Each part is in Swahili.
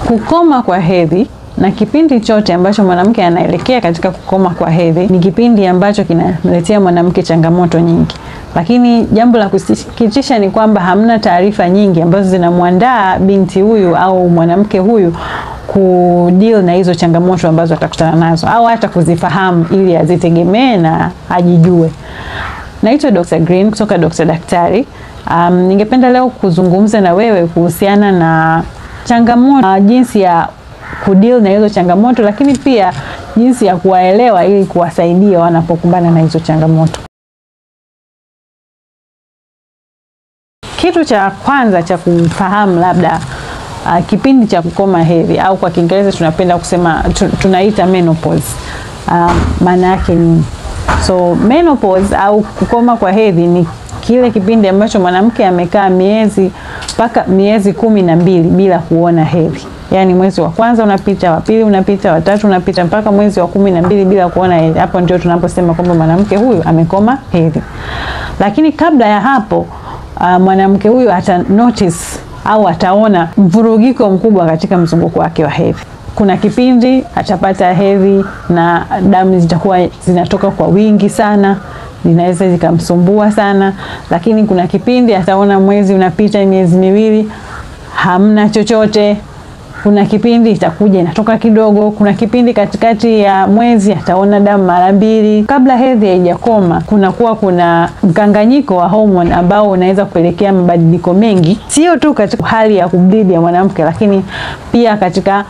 Kukoma kwa hedhi na kipindi chote ambacho mwanamke anaelekea katika kukoma kwa hedhi ni kipindi ambacho kinaletea mwanamke changamoto nyingi. Lakini jambo la kusikitisha ni kwamba hamna taarifa nyingi ambazo zinamuandaa binti huyu au mwanamke huyu kudeal na hizo changamoto ambazo atakutana nazo au hata kuzifahamu ili azitegemee na ajijue. Naitwa Dr. Green kutoka Dr. Daktari. Ningependa leo kuzungumza na wewe kuhusiana na changamoto, jinsi ya kudeal na hizo changamoto, lakini pia jinsi ya kuwaelewa ili kuwasaidia wanapokumbana na hizo changamoto. Kitu cha kwanza cha kufahamu labda kipindi cha kukoma hedhi au kwa Kiingereza tunapenda kusema tunaita menopause. Maana yake ni menopause au kukoma kwa hedhi ni kile kipindi ambacho mwanamke amekaa miezi mpaka miezi 12 bila kuona hedhi. Yaani mwezi wa kwanza unapita, wa pili unapita, wa tatu unapita mpaka mwezi wa 12 bila kuona hedhi. Hapo ndio tunaposema kwamba mwanamke huyu amekoma hedhi. Lakini kabla ya hapo mwanamke huyu ata notice au ataona mvurugiko mkubwa katika mzunguko wake wa hedhi. Kuna kipindi atapata hedhi na damu zitakuwa zinatoka kwa wingi sana, zinaweza zikamsumbua sana. Lakini kuna kipindi ataona mwezi unapita miezi miwili hamna chochote. Kuna kipindi itakuja inatoka kidogo. Kuna kipindi katikati ya mwezi ataona damu mara 2. Kabla hedhi haijakoma kuna mkanganyiko wa hormone ambao unaweza kupelekea mabadiliko mengi, sio tu katika hali ya kubleed ya mwanamke, lakini pia katika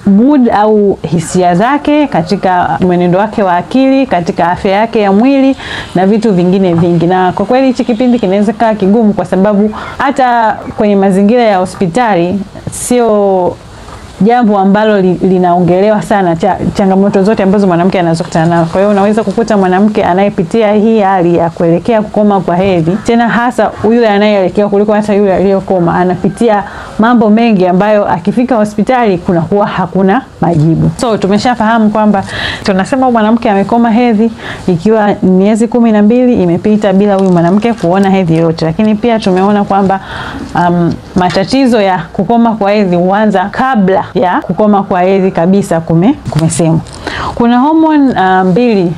mood au hisia zake, katika mwenendo wake wa akili, katika afya yake ya mwili na vitu vingine vingi. Na kwa kweli hichi kipindi kinaweza kuwa kigumu kwa sababu hata kwenye mazingira ya hospitali sio jambo ambalo linaongelewa sana changamoto zote ambazo mwanamke anazokutana nazo. Kwa hiyo unaweza kukuta mwanamke anayepitia hii hali ya kuelekea kukoma kwa hedhi, tena hasa yule anayeelekea kuliko hata yule aliyokoma, anapitia mambo mengi ambayo akifika hospitali kunakuwa hakuna majibu. Tumeshafahamu kwamba tunasema mwanamke amekoma hedhi ikiwa miezi 12 imepita bila huyu mwanamke kuona hedhi yote. Lakini pia tumeona kwamba matatizo ya kukoma kwa hedhi huanza kabla ya kukoma kwa hedhi kabisa. Kumesema kuna hormone mbili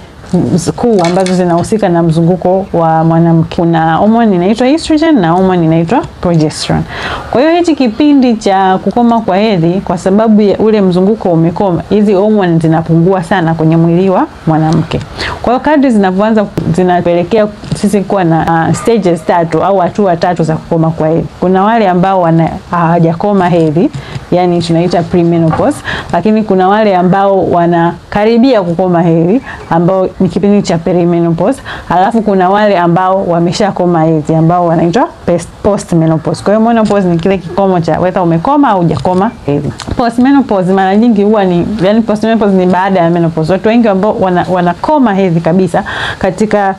kuu ambazo zinahusika na mzunguko wa mwanamke. Kuna hormone inaitwa estrogen na hormone inaitwa progesterone. Kwa hiyo hichi kipindi cha kukoma kwa hedhi, kwa sababu ya ule mzunguko umekoma, hizi hormone zinapungua sana kwenye mwili wa mwanamke. Kwa hiyo kadri zinavyoanza zinapelekea sisi kuwa na stages 3 au hatua 3 za kukoma kwa hedhi. Kuna wale ambao hawajakoma hedhi, yani tunaita premenopause, lakini kuna wale ambao wanakaribia kukoma hedhi ambao ni kipindi cha perimenopause. Alafu kuna wale ambao wameshakoma hedhi ambao wanaitwa postmenopause. Kwa hiyo menopause ni kile kikomo cha whether umekoma au hujakoma hedhi. Postmenopause mara nyingi huwa yani postmenopause ni baada ya menopause. Watu wengi ambao wanakoma hedhi kabisa katika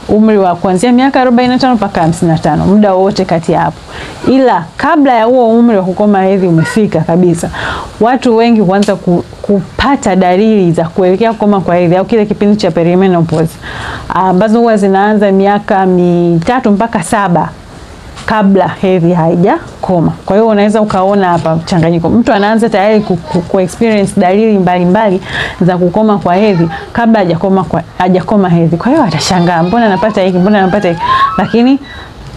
umri wa kuanzia miaka 45 mpaka 55, muda wote kati ya hapo. Ila kabla ya huo umri wa kukoma hedhi umefika kabisa, watu wengi huanza kupata dalili za kuelekea kukoma kwa hedhi au kile kipindi cha perimenopause, ambazo huwa zinaanza miaka 3 mpaka 7 kabla hedhi haijakoma. Kwa hiyo unaweza ukaona hapa changanyiko. Mtu anaanza tayari experience dalili mbalimbali za kukoma kwa hedhi kabla hajakoma hedhi. Kwa hiyo atashangaa, mbona napata hiki, mbona napata hiki? Lakini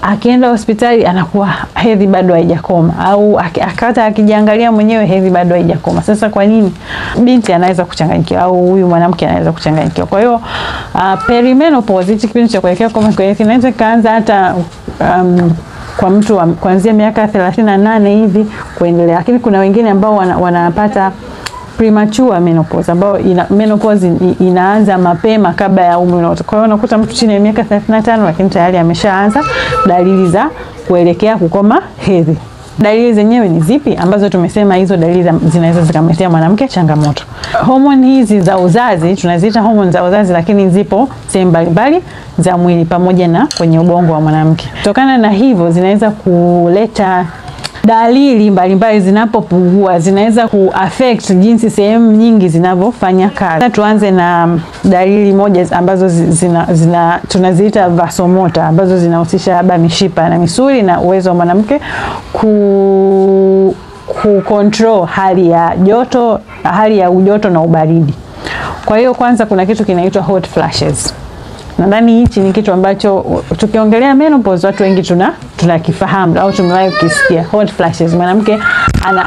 akienda hospitali anakuwa hedhi bado haijakoma, au akata akijiangalia mwenyewe hedhi bado haijakoma. Sasa kwa nini? Binti anaweza kuchanganyikiwa au huyu mwanamke anaweza kuchanganyikiwa. Kwa hiyo perimenopause, hichi kipindi cha kuelekea kukoma kwa hedhi, inaweza kaanza hata kwa mtu kuanzia miaka 38 hivi kuendelea. Lakini kuna wengine ambao wanapata premature menopause, ambao menopause inaanza mapema kabla ya umri wote. Kwa hiyo unakuta mtu chini ya miaka 35 lakini tayari ameshaanza dalili za kuelekea kukoma hedhi. Dalili zenyewe ni zipi ambazo tumesema hizo dalili zinaweza zikamletea mwanamke changamoto? Hormone hizi za uzazi tunaziita hormone za uzazi, lakini zipo sehemu mbalimbali za mwili pamoja na kwenye ubongo wa mwanamke. Kutokana na hivyo zinaweza kuleta dalili mbalimbali, zinapopungua zinaweza kuaffect jinsi sehemu nyingi zinavyofanya kazi. Tuanze na dalili moja ambazo tunaziita vasomotor, ambazo zinahusisha labda mishipa na misuli na uwezo wa mwanamke kucontrol hali ya joto, hali ya ujoto na ubaridi. Kwa hiyo kwanza kuna kitu kinaitwa hot flashes. Nadhani hichi ni kitu ambacho tukiongelea menopause watu wengi tunakifahamu au tumewahi kukisikia. Hot flashes, mwanamke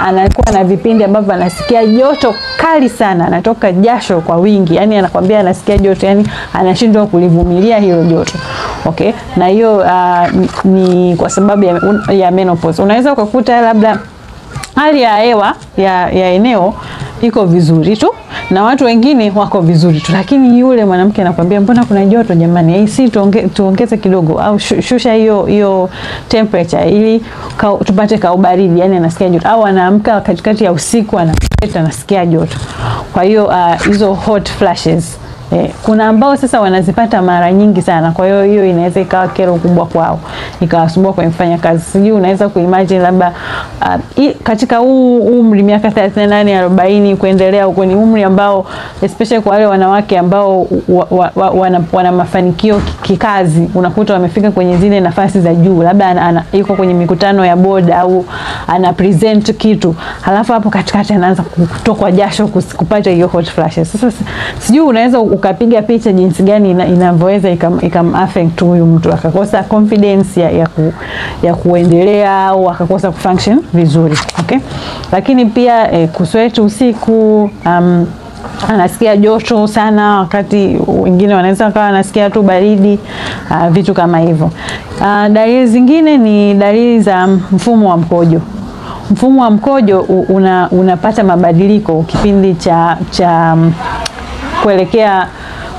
anakuwa na vipindi ambavyo anasikia joto kali sana, anatoka jasho kwa wingi, yani anakwambia anasikia joto, yani anashindwa kulivumilia hilo joto. Okay, na hiyo ni kwa sababu ya menopause. Unaweza ukakuta labda hali ya hewa ya eneo iko vizuri tu na watu wengine wako vizuri tu, lakini yule mwanamke anakuambia mbona kuna joto jamani, si tuongeze kidogo au shusha hiyo temperature ili tupate kaubaridi, yani anasikia joto, au anaamka katikati ya usiku anasikia joto. Kwa hiyo hizo hot flashes kuna ambao sasa wanazipata mara nyingi sana, kwa hiyo inaweza ikawa kero kubwa kwao, ikawasumbua kwa kufanya kazi. Sijui unaweza kuimagine labda katika huu umri miaka 38 40 kuendelea, huko ni umri ambao especially kwa wale wanawake ambao wana mafanikio kikazi, unakuta wamefika kwenye zile nafasi za juu, labda yuko kwenye mikutano ya board au ana present kitu, halafu hapo katikati anaanza kutokwa jasho kupata hiyo hot flashes. Sasa sijui unaweza ukapiga picha jinsi gani inavyoweza ikam-affect huyu mtu, akakosa confidence ya kuendelea au akakosa kufunction vizuri. Okay, lakini pia kusweat usiku, anasikia joto sana, wakati wengine wanaweza kawa anasikia tu baridi, vitu kama hivyo. Dalili zingine ni dalili za mfumo wa mkojo. Mfumo wa mkojo unapata mabadiliko kipindi cha kuelekea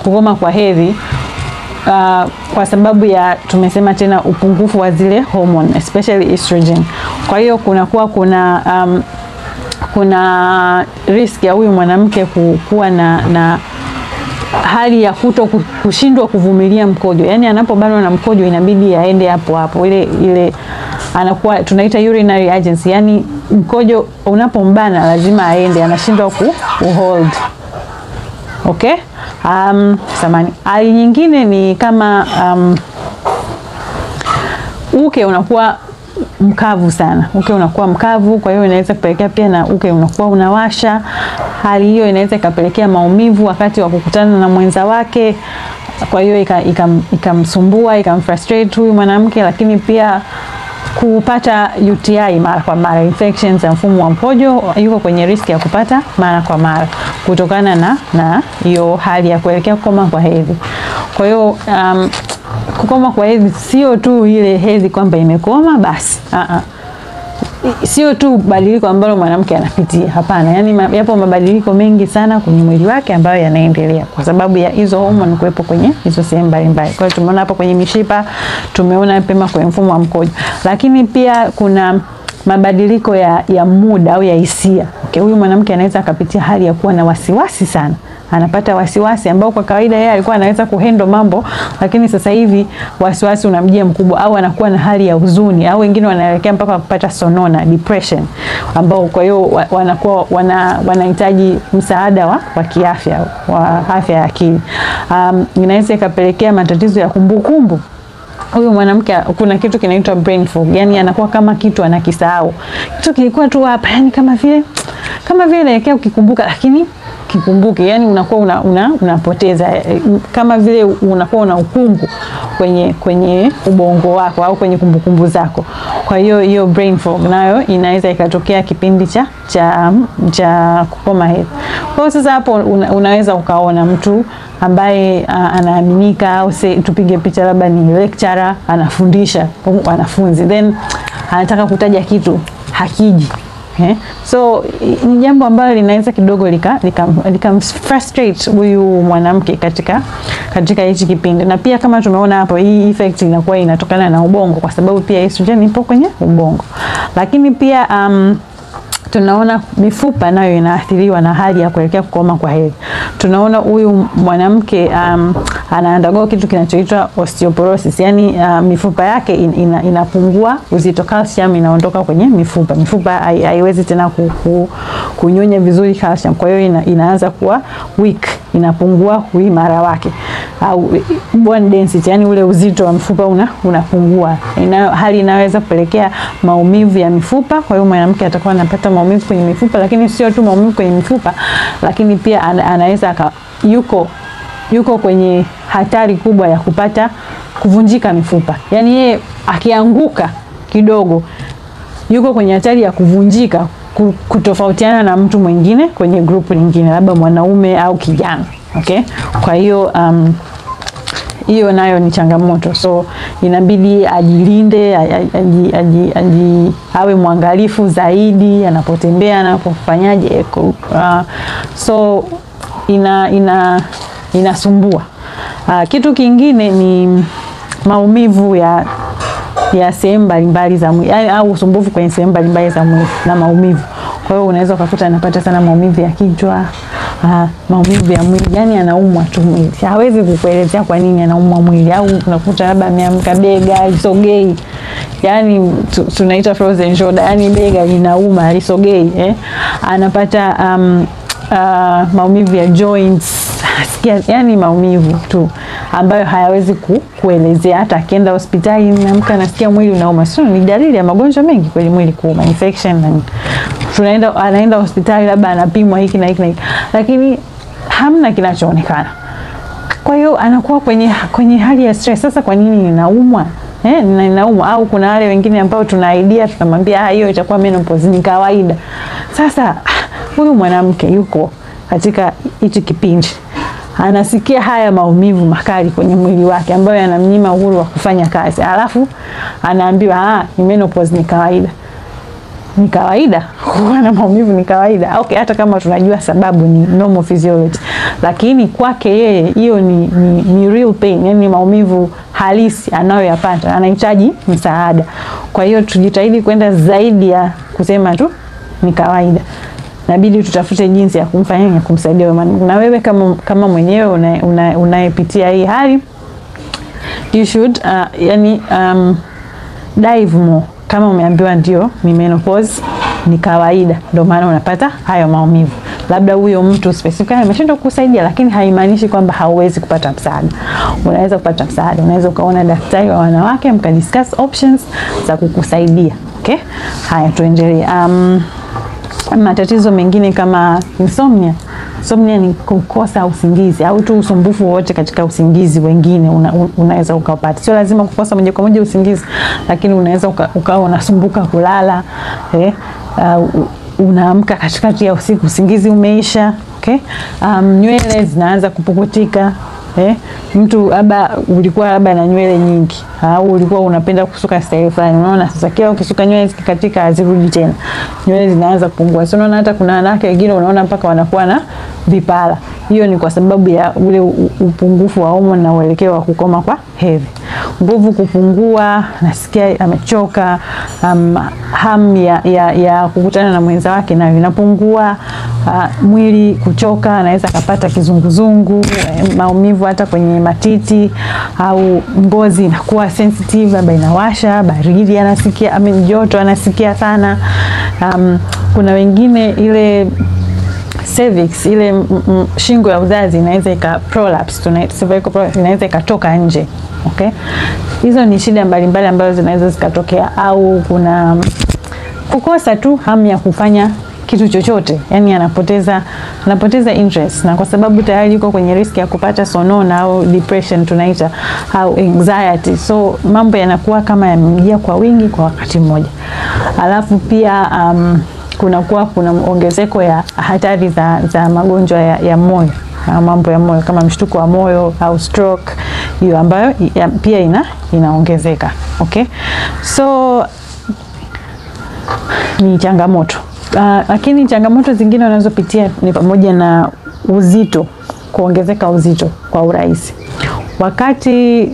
kugoma kwa hedhi, kwa sababu ya tumesema tena upungufu wa zile hormone especially estrogen. Kwa hiyo kuna risk ya huyu mwanamke kuwa na hali ya kushindwa kuvumilia mkojo. Yani anapobanwa na mkojo inabidi aende hapo ile anakuwa tunaita urinary urgency, yani mkojo unapombana lazima aende, anashindwa kuhold. Okay, hali nyingine ni kama uke unakuwa mkavu sana. Uke unakuwa mkavu, kwa hiyo inaweza kupelekea pia na uke unakuwa unawasha. Hali hiyo inaweza ikapelekea maumivu wakati wa kukutana na mwenza wake, kwa hiyo ikamsumbua, ikamfrustrate huyu mwanamke. Lakini pia kupata UTI mara kwa mara, infections za mfumo wa mkojo, yuko kwenye risk ya kupata mara kwa mara kutokana na hiyo hali ya kuelekea kukoma kwa hedhi. Kwa hiyo kukoma kwa hedhi sio tu ile hedhi kwamba imekoma basi. Sio tu badiliko ambalo mwanamke anapitia, hapana. Yani yapo mabadiliko mengi sana kwenye mwili wake ambayo yanaendelea kwa sababu ya hizo hormone kuwepo kwenye hizo sehemu mbalimbali. Kwa hiyo tumeona hapo kwenye mishipa, tumeona pema kwenye mfumo wa mkojo. Lakini pia kuna mabadiliko ya muda au ya hisia. Okay, huyu mwanamke anaweza akapitia hali ya kuwa na wasiwasi sana. Anapata wasiwasi ambao kwa kawaida yeye alikuwa anaweza kuhandle mambo, lakini sasa hivi wasiwasi unamjia mkubwa, au anakuwa na hali ya huzuni, au wengine wanaelekea mpaka kupata sonona, depression, ambao kwa hiyo wanakuwa wanahitaji msaada wa kiafya, wa afya ya akili. Inaweza ikapelekea matatizo ya kumbukumbu. Huyu mwanamke kuna kitu kinaitwa brain fog, yani anakuwa kama kitu anakisahau. Kitu kilikuwa tu hapa, yani kama vile inaelekea ukikumbuka lakini kikumbuke, yani unakuwa unapoteza, kama vile unakuwa una ukungu kwenye ubongo wako au kwenye kumbukumbu zako. Kwa hiyo brain fog nayo inaweza ikatokea kipindi cha kukoma hedhi. Kwa hiyo sasa hapo unaweza ukaona mtu ambaye anaaminika, au tupige picha labda ni lecturer anafundisha wanafunzi, then anataka kutaja kitu hakiji. So ni jambo ambalo linaweza kidogo lika frustrate huyu mwanamke katika hichi kipindi. Na pia kama tumeona hapo, hii effect inakuwa inatokana na ubongo, kwa sababu pia estrogen ipo kwenye ubongo. Lakini pia tunaona mifupa nayo inaathiriwa na hali ya kuelekea kukoma kwa hedhi. Tunaona huyu mwanamke anaandago kitu kinachoitwa osteoporosis, yani mifupa yake inapungua uzito, calcium inaondoka kwenye mifupa. Mifupa haiwezi tena kunyonya vizuri calcium, kwa hiyo inaanza kuwa weak, inapungua uimara wake. au bone density, yani ule uzito wa mfupa unapungua. Hali inaweza kupelekea maumivu ya mifupa. Kwa hiyo mwanamke atakuwa anapata maumivu kwenye mifupa, lakini sio tu maumivu kwenye mifupa, lakini pia anaweza yuko kwenye hatari kubwa ya kupata kuvunjika mifupa. Yani yeye akianguka kidogo yuko kwenye hatari ya kuvunjika, kutofautiana na mtu mwingine kwenye grupu nyingine, labda mwanaume au kijana. Okay? Kwa hiyo hiyo nayo ni changamoto. So inabidi ajilinde, awe mwangalifu zaidi anapotembea, anapofanyaje. So inasumbua. Kitu kingine ni maumivu ya sehemu mbalimbali za mwili, au usumbufu kwenye sehemu mbalimbali za mwili na maumivu. Kwa hiyo unaweza kukuta anapata sana maumivu ya kichwa, maumivu ya mwili, yani anaumwa tu mwili. Hawezi kukuelezea kwa nini anaumwa mwili, au unakuta labda ameamka bega isogei. Yani tunaita frozen shoulder, yani bega linauma lisogei, Anapata maumivu ya joints, yani maumivu tu ambayo hayawezi kuelezea. Hata akienda hospitali naamka nasikia mwili unauma, sio ni dalili ya magonjwa mengi kwenye mwili kuuma, infection. Anaenda hospitali labda anapimwa hiki na hiki, lakini hamna kinachoonekana. Kwa hiyo anakuwa kwenye hali ya stress. Sasa kwa nini ninaumwa? Ninaumwa. Au kuna wale wengine ambao tuna idea, tunamwambia hiyo itakuwa menopause, ni kawaida. Sasa huyu mwanamke yuko katika hichi kipindi, anasikia haya maumivu makali kwenye mwili wake ambayo yanamnyima uhuru wa kufanya kazi. Alafu anaambiwa ni menopause, ni kawaida. Ni kawaida kuwa na maumivu, ni kawaida. Okay, hata kama tunajua sababu ni normal physiology, lakini kwake yeye hiyo ni real pain, yani maumivu halisi anayoyapata, anahitaji msaada. Kwa hiyo tujitahidi kwenda zaidi ya kusema tu ni kawaida. Inabidi tutafute jinsi ya kumfanyia, kumsaidia. Na wewe kama mwenyewe unayepitia hii hali, you should dive more. Kama umeambiwa ndio ni menopause, ni kawaida, ndio maana unapata hayo maumivu. Labda huyo mtu specifically ameshindwa kukusaidia, lakini haimaanishi kwamba hauwezi kupata msaada. Unaweza kupata msaada. Unaweza ukaona daktari wa wanawake, mkadiscuss options za kukusaidia. Okay? Haya, tuendelee. Matatizo mengine kama insomnia. Insomnia ni kukosa usingizi, au tu usumbufu wote katika usingizi wengine unaweza ukapata. Sio lazima kukosa moja kwa moja usingizi, lakini unaweza ukawa unasumbuka kulala, unaamka katikati ya usiku usingizi umeisha. Okay? Nywele zinaanza kupukutika. Mtu ulikuwa na nywele nyingi, au ulikuwa unapenda kusuka style fulani, unaona sasa kila ukisuka nywele zikikatika hazirudi tena, nywele zinaanza kupungua. Sio, unaona hata kuna wanawake wengine unaona mpaka wanakuwa na vipara. Hiyo ni kwa sababu ya ule upungufu wa homoni na uelekeo wa kukoma kwa hedhi. Nguvu kupungua, nasikia amechoka, hamu ya kukutana na mwenza wake na inapungua, mwili kuchoka, anaweza kupata kizunguzungu, maumivu hata kwenye matiti, au ngozi inakuwa sensitive, labda inawasha, baridi anasikia, joto anasikia sana. Kuna wengine ile cervix, ile shingo ya uzazi inaweza prolapse, inaweza ikatoka nje. Okay? Hizo ni shida mbalimbali ambazo zinaweza zikatokea. Au kuna kukosa tu hamu ya kufanya kitu chochote, yani anapoteza interest, na kwa sababu tayari yuko kwenye risk ya kupata sonona au depression tunaita, au anxiety. So mambo yanakuwa kama yamejia kwa wingi kwa wakati mmoja. Alafu pia kuna ongezeko ya hatari za magonjwa ya moyo, mambo ya moyo kama mshtuko wa moyo au stroke, hiyo ambayo pia inaongezeka. Okay? So ni changamoto. Lakini changamoto zingine wanazopitia ni pamoja na uzito, kuongezeka uzito kwa urahisi. Wakati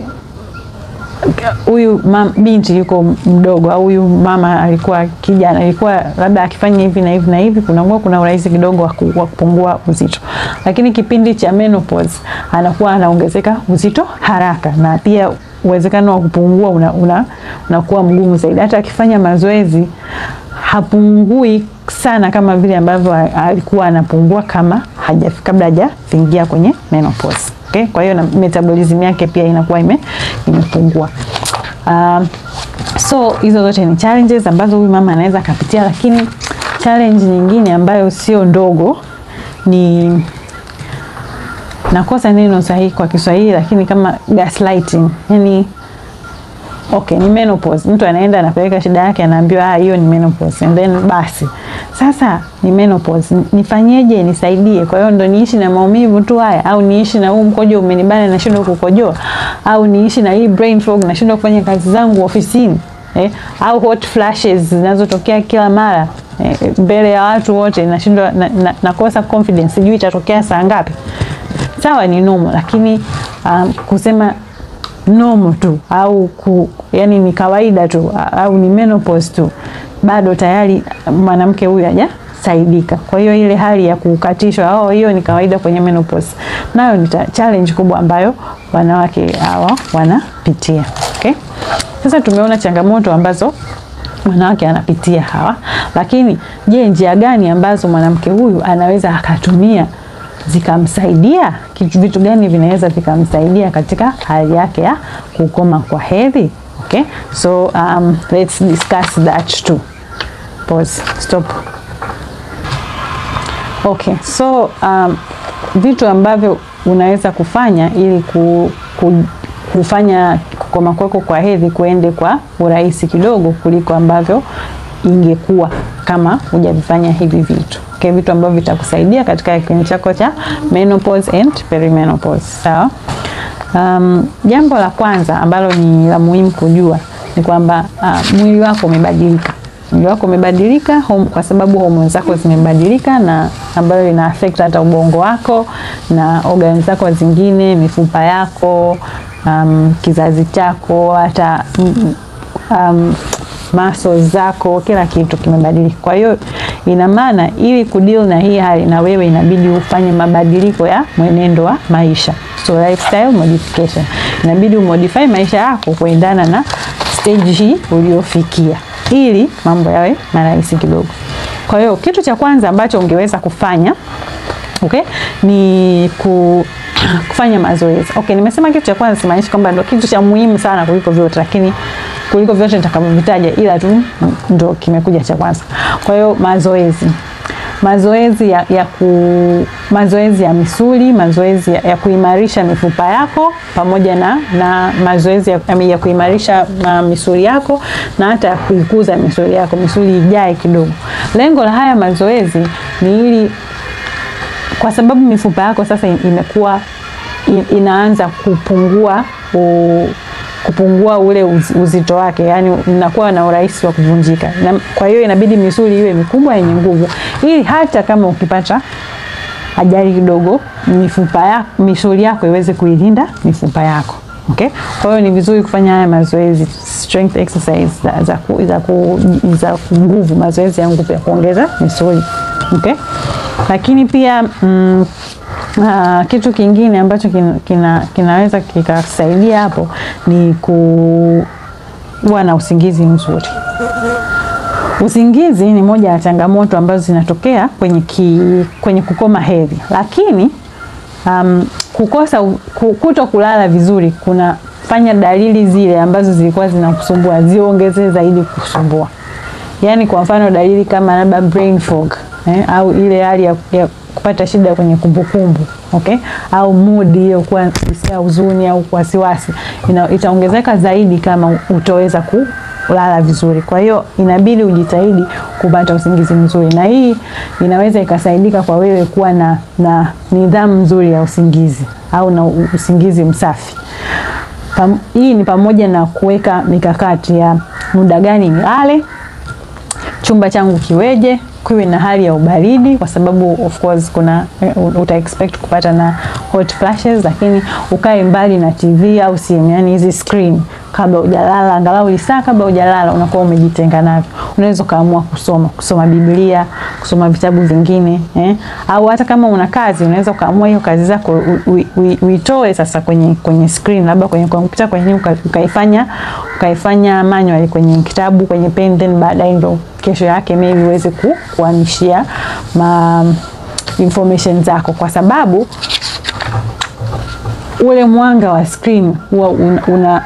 huyu binti yuko mdogo, au huyu mama alikuwa kijana, alikuwa labda akifanya hivi na hivi na hivi, kuna urahisi kidogo wa kupungua uzito. Lakini kipindi cha menopause anakuwa anaongezeka uzito haraka, na pia uwezekano wa kupungua unakuwa mgumu zaidi. Hata akifanya mazoezi hapungui sana kama vile ambavyo alikuwa anapungua kabla hajafikia kwenye menopause. Okay? Kwa hiyo na metabolism yake pia inakuwa imepungua. So hizo zote ni challenges ambazo huyu mama anaweza kupitia, lakini challenge nyingine ambayo sio ndogo ni, nakosa neno sahihi kwa Kiswahili, lakini kama gaslighting. Yani okay, ni menopause. Mtu anaenda anapeleka shida yake, anaambiwa hiyo ni menopause, and then basi sasa ni menopause, nifanyeje, nisaidie? Kwa hiyo ndo niishi na maumivu tu haya, au niishi na huu mkojo umenibana na shida kukojoa, au niishi na hii brain fog na shida kufanya kazi zangu ofisini, au hot flashes zinazotokea kila mara mbele ya watu wote, na shida nakosa confidence, sijui itatokea saa ngapi. Sawa, ni normal, lakini kusema normal tu au yani ni kawaida tu au ni menopause tu, bado tayari mwanamke huyu hajasaidika. Kwa hiyo ile hali ya kukatishwa hiyo ni kawaida kwenye menopause, nayo ni challenge kubwa ambayo wanawake hawa wanapitia. Okay? Sasa tumeona changamoto ambazo wanawake anapitia hawa, lakini je, njia gani ambazo mwanamke huyu anaweza akatumia zikamsaidia? Vitu gani vinaweza vikamsaidia katika hali yake ya kukoma kwa hedhi? Okay, so let's discuss that too. Pause, stop. Okay, so vitu ambavyo unaweza kufanya ili kufanya kukoma kwako kwa hedhi kuende kwa urahisi kidogo kuliko ambavyo ingekuwa kama hujavifanya hivi vitu. Okay, vitu ambavyo vitakusaidia katika kipindi chako cha menopause and perimenopause. Sawa? Jambo la kwanza ambalo ni la muhimu kujua ni kwamba mwili wako umebadilika. Mwili wako umebadilika kwa sababu hormones zako zimebadilika, na ambayo ina affect hata ubongo wako na organs zako zingine, mifupa yako, kizazi chako, hata muscles zako, kila kitu kimebadilika. Kwa hiyo ina maana ili kudeal na hii hali, na wewe inabidi ufanye mabadiliko ya mwenendo wa maisha. So lifestyle modification. Inabidi umodify maisha yako kuendana na stage hii uliofikia, ili mambo yawe marahisi kidogo. Kwa hiyo kitu cha kwanza ambacho ungeweza kufanya, okay, ni kufanya mazoezi. Okay, nimesema kitu cha kwanza simaanishi kwamba ndio kitu cha muhimu sana kuliko vyote, lakini kuliko vyote nitakavyovitaja, ila tu ndio kimekuja cha kwanza. Kwa hiyo mazoezi ya misuli, mazoezi ya kuimarisha mifupa yako, pamoja na mazoezi ya kuimarisha misuli yako, na hata kuikuza misuli yako, misuli ijae kidogo. Lengo la haya mazoezi ni ili, kwa sababu mifupa yako sasa imekuwa inaanza kupungua ule uzito wake, yani unakuwa na urahisi wa kuvunjika. Kwa hiyo inabidi misuli iwe mikubwa yenye nguvu, ili hata kama ukipata ajali kidogo, misuli yako iweze kuilinda mifupa yako. Okay? Kwa hiyo ni vizuri kufanya haya mazoezi, strength exercise za nguvu, mazoezi ya nguvu ya kuongeza misuli. Okay? Lakini pia kitu kingine ambacho kinaweza kikasaidia hapo ni kuwa na usingizi mzuri. Usingizi ni moja ya changamoto ambazo zinatokea kwenye kukoma hedhi, lakini kuto kulala vizuri kunafanya dalili zile ambazo zilikuwa zinakusumbua ziongeze zaidi kusumbua. Yani kwa mfano dalili kama labda brain fog, au ile hali ya kupata shida kwenye kumbukumbu, okay, au mood hiyo, kuwa hisia huzuni au wasiwasi, itaongezeka zaidi kama utoweza kulala vizuri. Kwa hiyo inabidi ujitahidi kupata usingizi mzuri, na hii inaweza ikasaidika kwa wewe kuwa na nidhamu nzuri ya usingizi au na usingizi msafi. Hii ni pamoja na kuweka mikakati ya muda gani nilale, chumba changu kiweje, kuwe na hali ya ubaridi, kwa sababu of course uta expect kupata na hot flashes, lakini ukae mbali na TV au simu, yani hizi screen, kabla hujalala, angalau saa kabla hujalala unakuwa umejitenga navyo. Unaweza kaamua kusoma Biblia, kusoma vitabu vingine, au hata kama una kazi unaweza kaamua hiyo kazi zako uitoe sasa kwenye screen, labda kwenye kompyuta, kwenye ukaifanya manual kwenye kitabu, kwenye pen, then baadaye ndo kesho yake maybe uweze kuhamishia information zako, kwa sababu ule mwanga wa screen huwa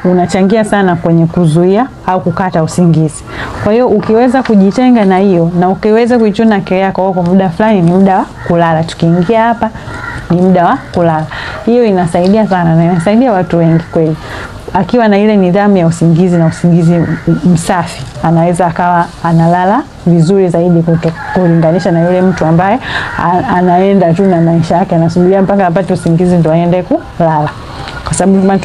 unachangia sana kwenye kuzuia au kukata usingizi. Kwa hiyo ukiweza kujitenga na hiyo na ukiweza kuichuna akili yako kwa muda fulani ni muda wa kulala, tukiingia hapa ni muda wa kulala, hiyo inasaidia sana na inasaidia watu wengi kweli. Akiwa na ile nidhamu ya usingizi na usingizi msafi, anaweza akawa analala vizuri zaidi kulinganisha na yule mtu ambaye anaenda tu na maisha yake, anasubiria mpaka apate usingizi ndio aende kulala. Kwa sababu kama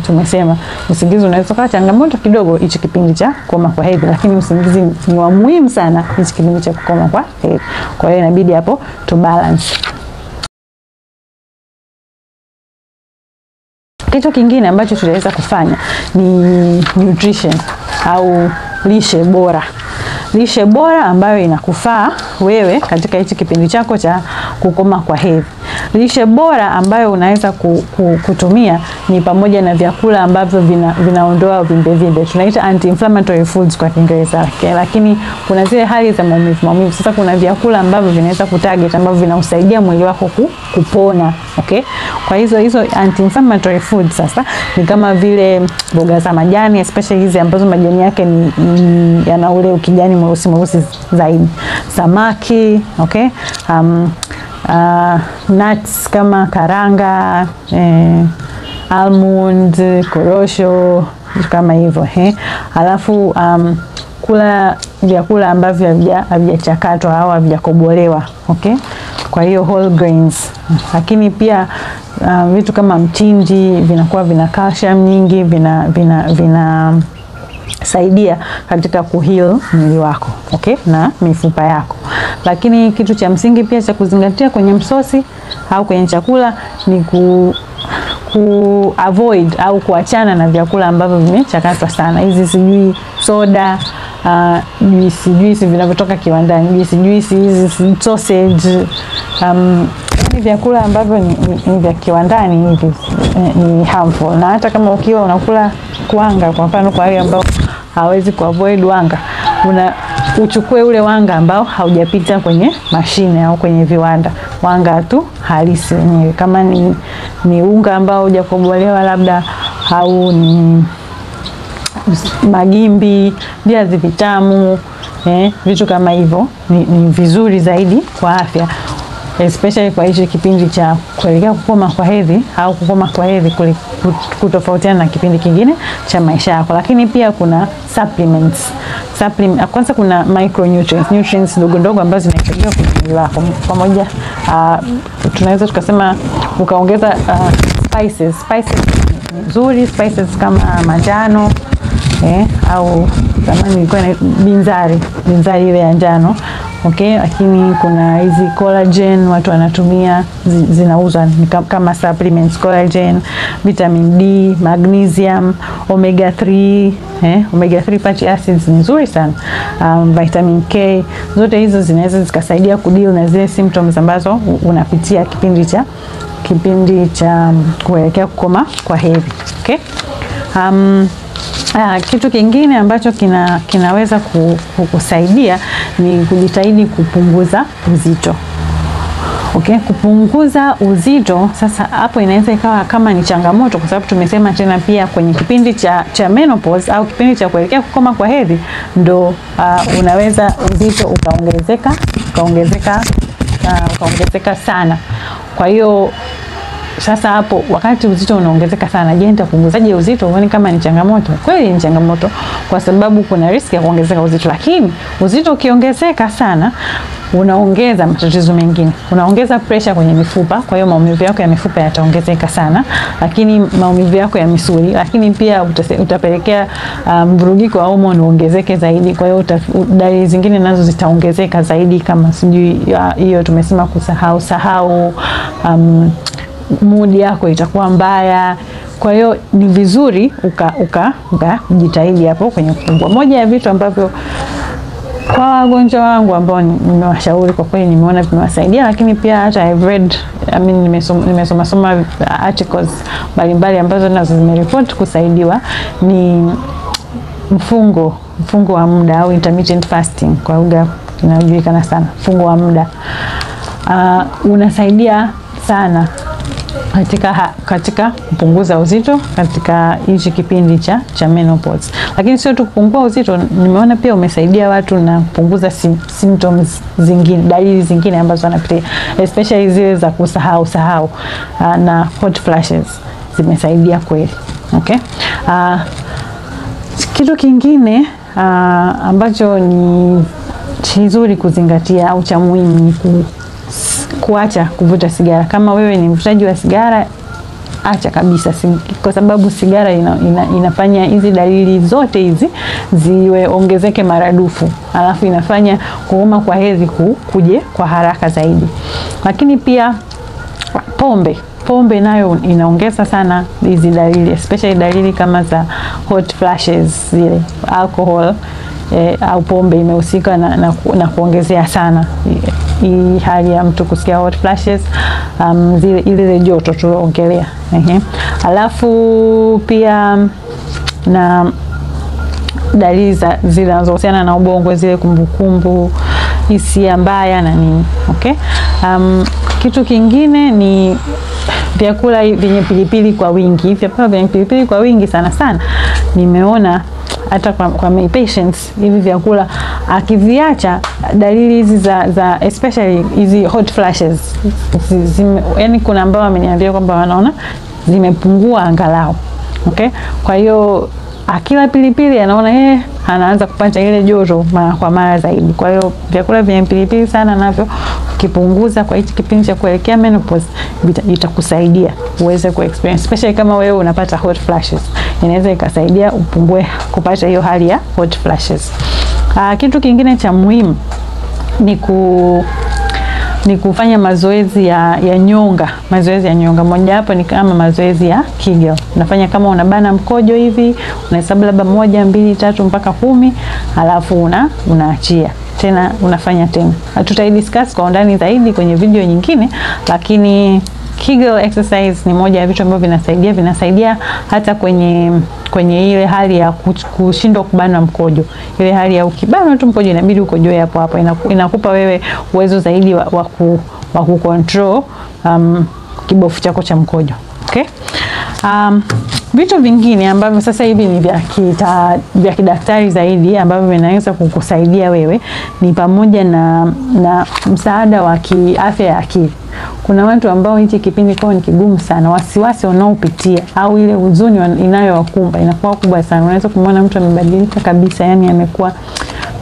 tumesema usingizi unaweza kuwa changamoto kidogo hichi kipindi cha kukoma kwa hedhi, lakini usingizi ni wa muhimu sana hichi kipindi cha kukoma kwa hedhi. Kwa hiyo inabidi hapo tu balance. Kitu kingine ambacho tunaweza kufanya ni nutrition au lishe bora. Lishe bora ambayo inakufaa wewe katika hichi kipindi chako cha kukoma kwa hedhi. Lishe bora ambayo unaweza kutumia ni pamoja na vyakula ambavyo vinaondoa uvimbe. Tunaita anti-inflammatory foods kwa Kiingereza. Lakini kuna zile hali za maumivu. Sasa kuna vyakula ambavyo vinaweza kutarget ambavyo vinausaidia mwili wako kupona, okay? Kwa hizo anti-inflammatory foods sasa ni kama vile mboga za majani, especially hizi ambazo majani yake ni yana ule ukijani mweusi zaidi. Samaki, okay? Nuts kama karanga, almond, korosho, kama hivyo, alafu kula vyakula ambavyo havijachakatwa au havijakobolewa, okay? Kwa hiyo whole grains. Lakini pia vitu kama mtindi vinakuwa vina calcium nyingi, vina saidia katika kuheal mwili wako, okay, na mifupa yako. Lakini kitu cha msingi pia cha kuzingatia kwenye msosi au kwenye chakula ni avoid au kuachana na vyakula ambavyo vimechakatwa sana. Hizi sijui soda, juisi vinavyotoka kiwandani, juisi hizi sausage, ni vyakula ambavyo ni vya kiwandani hivi ni harmful. Na hata kama ukiwa unakula wanga, kwa mfano kwa wale ambao hawezi kuavoid wanga, uchukue ule wanga ambao haujapita kwenye mashine au kwenye viwanda, wanga tu halisi wenyewe. Kama ni unga ambao hujakobolewa labda, au ni magimbi, viazi vitamu, vitu kama hivyo ni vizuri zaidi kwa afya, especially kwa hicho kipindi cha kuelekea kukoma kwa hedhi au kukoma kwa hedhi kutofautiana na kipindi kingine cha maisha yako. Lakini pia kuna supplements. Kwanza kuna nutrients ndogo ambazo zinasaidia kwa mwili wako. Pamoja tunaweza tukasema ukaongeza spices nzuri, spices kama manjano, au zamani ilikuwa ni binzari ile ya njano, okay? Lakini kuna hizi collagen watu wanatumia, zinauzwa kama supplements, collagen, vitamin D, magnesium, omega 3, omega 3 fatty acids ni nzuri sana, vitamin K, zote hizo zinaweza zikasaidia kudeal na zile symptoms ambazo unapitia kipindi cha kuelekea kukoma kwa hedhi, okay? Kitu kingine ambacho kinaweza kukusaidia ni kujitahidi kupunguza uzito. Okay, kupunguza uzito sasa hapo inaweza ikawa kama ni changamoto, kwa sababu tumesema tena pia kwenye kipindi cha menopause au kipindi cha kuelekea kukoma kwa hedhi ndo unaweza uzito ukaongezeka sana. Kwa hiyo sasa hapo wakati uzito unaongezeka sana, je, nitapunguzaje uzito? Uone kama ni changamoto. Kweli ni changamoto kwa sababu kuna riski ya kuongezeka uzito, lakini uzito ukiongezeka sana unaongeza matatizo mengine. Unaongeza pressure kwenye mifupa, kwa hiyo maumivu yako ya mifupa yataongezeka sana, lakini maumivu yako ya misuli, lakini pia utapelekea mvurugiko wa homoni uongezeke zaidi. Kwa hiyo dalili zingine nazo zitaongezeka zaidi, kama sijui hiyo tumesema kusahau, mood yako itakuwa mbaya. Kwa hiyo ni vizuri ukajitahidi hapo kwenye kupungua. Moja ya vitu ambavyo kwa wagonjwa wangu ambao nimewashauri, kwa kweli nimeona vimewasaidia, lakini pia hata I've read, nimesoma articles mbalimbali ambazo nazo zimereport kusaidiwa, ni mfungo wa muda au intermittent fasting kwa lugha inayojulikana sana, mfungo wa muda. Unasaidia sana katika kupunguza uzito katika hichi kipindi cha menopause. Lakini sio tu kupungua uzito, nimeona pia umesaidia watu na kupunguza symptoms zingine, dalili zingine ambazo wanapitia, especially zile za kusahau na hot flashes zimesaidia kweli. Okay? Kitu kingine ambacho ni kizuri kuzingatia au cha muhimu ni kuacha kuvuta sigara. Kama wewe ni mvutaji wa sigara, acha kabisa, kwa sababu sigara inafanya hizi dalili zote hizi ziongezeke maradufu, alafu inafanya kuuma kwa hedhi kuje kwa haraka zaidi. Lakini pia pombe nayo inaongeza sana hizi dalili, especially dalili kama za hot flashes, zile alcohol au pombe imehusika na kuongezea sana hii hali ya mtu kusikia hot flashes, ile joto tuliongelea. Alafu pia na dalili zinazohusiana na ubongo, zile kumbukumbu, hisia mbaya na nini. Okay? Kitu kingine ni vyakula vyenye pilipili kwa wingi. Vyakula vyenye pilipili kwa wingi sana nimeona hata kwa my patients, hivi vyakula akiviacha, dalili hizi za especially hizi hot flashes yani kuna ambao wameniambia kwamba wanaona zimepungua angalau. Okay? Kwa hiyo akila pilipili anaona anaanza kupata ile joto mara kwa mara zaidi. Kwa hiyo vyakula vyenye pilipili sana navyo ukipunguza kwa hichi kipindi cha kuelekea menopause, itakusaidia uweze ku-experience, especially kama wewe unapata hot flashes, inaweza ikasaidia upungue kupata hiyo hali ya hot flashes. Kitu kingine cha muhimu ni kufanya mazoezi ya nyonga. Mazoezi ya nyonga moja hapo ni kama mazoezi ya Kegel. Unafanya kama unabana mkojo hivi, unahesabu labda 1, 2, 3 mpaka 10, alafu unaachia. Tena unafanya tena. Tutaidiscuss kwa undani zaidi kwenye video nyingine, lakini Kegel exercise ni moja ya vitu ambavyo vinasaidia hata kwenye ile hali ya kushindwa kubana mkojo. Ile hali ya ukibana tu mkojo inabidi ukojoe hapo hapo. Inakupa wewe uwezo zaidi wa kucontrol kibofu chako cha mkojo. Okay? Vitu vingine ambavyo sasa hivi ni vya kidaktari zaidi ambavyo vinaweza kukusaidia wewe ni pamoja na msaada wa kiafya ya akili. Kuna watu ambao hichi kipindi kwao ni kigumu sana, wasiwasi wanaopitia au ile huzuni inayowakumba inakuwa kubwa sana. Unaweza kumwona mtu amebadilika kabisa, yani amekuwa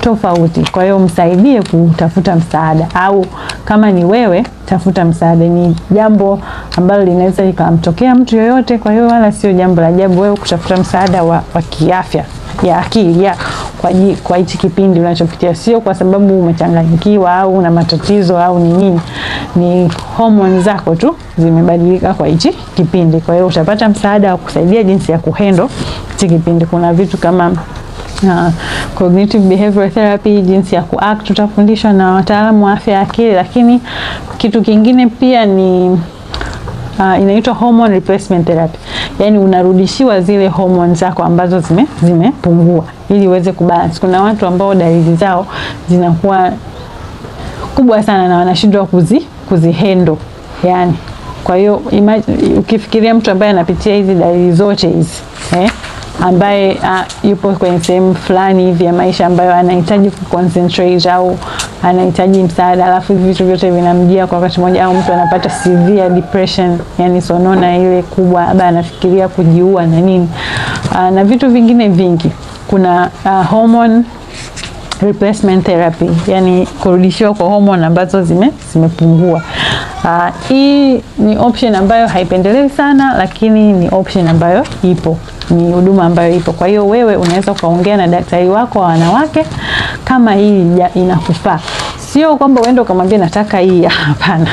tofauti. Kwa hiyo msaidie kutafuta msaada, au kama ni wewe tafuta msaada. Ni jambo ambalo linaweza likamtokea mtu yoyote, kwa hiyo wala sio jambo la ajabu wewe kutafuta msaada wa kiafya ya akili kwa hichi kipindi unachopitia. Sio kwa sababu umechanganyikiwa au una matatizo au ni nini, ni hormones zako tu zimebadilika kwa hichi kipindi. Kwa hiyo utapata msaada wa kusaidia jinsi ya kuhandle hichi kipindi. Kuna vitu kama cognitive behavioral therapy, jinsi ya kuact, tutafundishwa na wataalamu wa afya ya akili. Lakini kitu kingine pia ni inaitwa hormone replacement therapy. Yani unarudishiwa zile hormones zako ambazo zimepungua ili uweze kubalance. Kuna watu ambao dalili zao zinakuwa kubwa sana na wanashindwa kuzihandle yani. Kwa hiyo ukifikiria mtu ambaye anapitia hizi dalili zote hizi, ambaye yupo kwenye sehemu fulani hivi ya maisha ambayo anahitaji kuconcentrate au anahitaji msaada, alafu vitu vyote vinamjia kwa wakati mmoja, au mtu anapata severe depression, yani sonona ile kubwa, labda anafikiria kujiua na nini, na vitu vingine vingi. Kuna hormone replacement therapy, yani kurudishiwa kwa hormone ambazo zimepungua. Hii ni option ambayo haipendelewi sana, lakini ni option ambayo ipo, ni huduma ambayo ipo. Kwa hiyo wewe unaweza kuongea na daktari wako wa wanawake kama hii inakufaa. Sio kwamba uende ukamwambia nataka hii, hapana.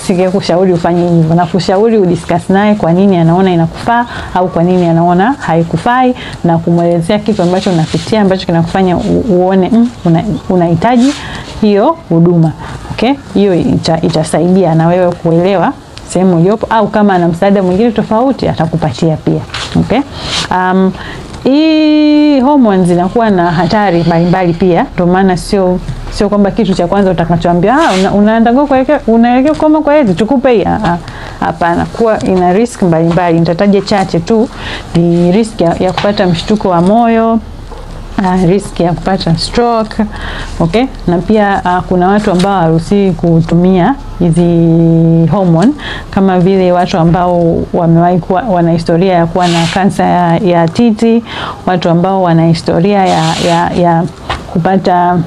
Singekushauri ufanye hivyo. Nakushauri udiscuss naye kwa nini anaona inakufaa au kwa nini anaona haikufai, na kumwelezea kitu ambacho unapitia ambacho kinakufanya uone unahitaji hiyo huduma. Okay? Hiyo itasaidia na wewe kuelewa sehemu uliyopo, au kama ana msaada mwingine tofauti atakupatia pia. Okay? Hii hormones zinakuwa na hatari mbalimbali pia, ndio maana Sio kwamba kitu cha kwanza utakachoambia unaenda unaelekea kukoma kwa hedhi tukupe hii. Hapana, kuwa ina risk mbalimbali. Nitataja chache tu. Ni risk ya kupata mshtuko wa moyo, risk ya kupata stroke, okay? Na pia kuna watu ambao haruhusiwi kutumia hizi hormone, kama vile watu ambao wamewahi kuwa wana historia ya kuwa na kansa ya titi, watu ambao wana historia ya kupata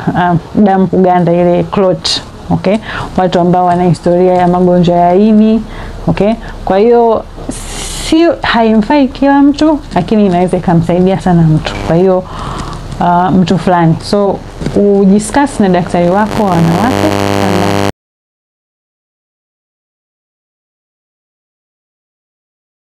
damu kuganda, ile clot, okay? Watu ambao wana historia ya magonjwa ya ini, okay? Kwa hiyo sio haimfai kila mtu, lakini inaweza kumsaidia sana mtu. Kwa hiyo mtu fulani. So udiscuss na daktari wako wanawake